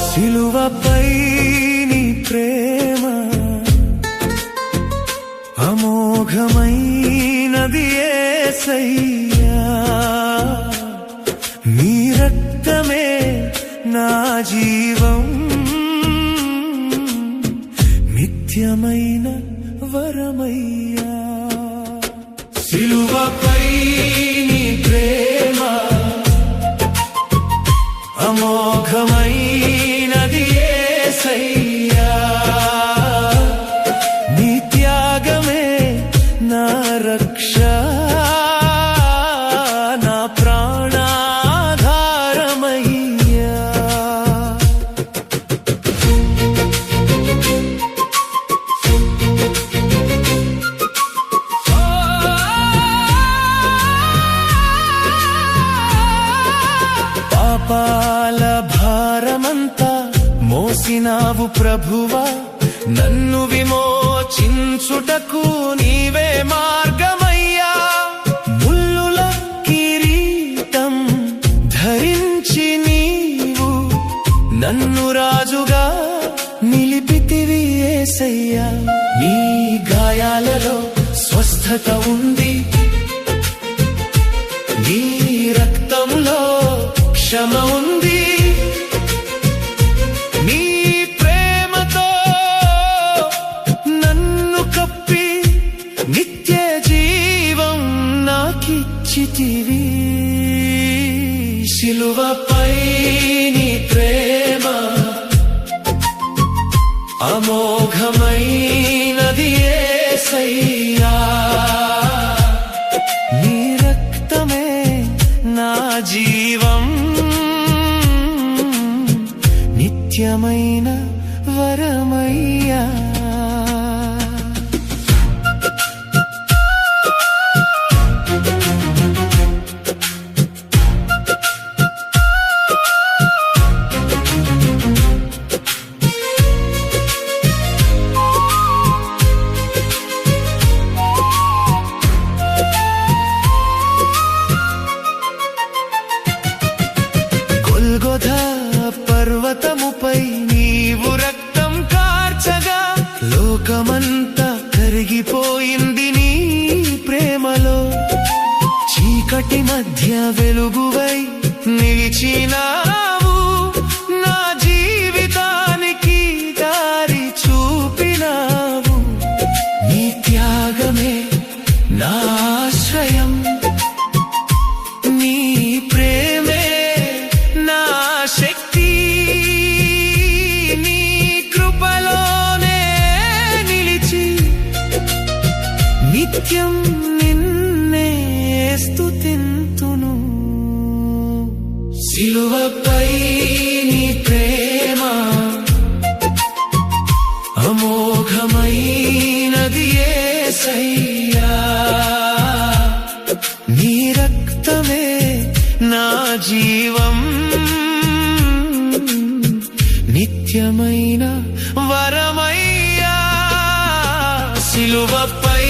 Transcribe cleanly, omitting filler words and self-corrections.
సిలువపై నీ ప్రేమ అమోఘమైనది యేసయ్యా, నీ రక్తమే నా జీవం, నిత్యమైన వరమయ్యా. సిలువపై నీ ప్రేమ అమోఘమైనది యేసయ్యా, నీ త్యాగమే నా రక్ష, నా ప్రాణాధారమయ్యా. పాపాల భారమంతా మోసినావు ప్రభువా, నన్ను విమోచించుటకు నీవే మార్గమయ్యా. ముల్లుల కిరీటం ధరించి నీవు నన్ను రాజుగా నిలిపితివి యేసయ్యా, నీ గాయాలలో స్వస్థత ఉంది, నీ రక్తంలో క్షమ ఉంది, నీ ప్రేమతో నన్ను కప్పి నిత్య జీవం నాకిచ్చితివి. సిలువపై నీ ప్రేమ అమోఘమైనది యేసయ్యా, నీ రక్తమే నా జీవం, నిత్యమైన వరమయ్యా. గొల్గొథా పర్వతముపై నీవు రక్తం కార్చగా, లోకమంతా కరిగిపోయింది నీ ప్రేమలో. చీకటి మధ్య వెలుగువై నిలిచినావు, నా జీవితానికి దారి చూపినావు. నీ త్యాగమే నా ఆశ్రయం, నీ ప్రేమే నా శక్తి, నీ కృపలోనే నిలిచి నిత్యం నిన్నే స్తుతింతును. సిలువపై నీ ప్రేమ అమోఘమైనది యేసయ్యా, నీ రక్తమే నా జీవం, నిత్యమైన వరమయ్యా. సిలువపై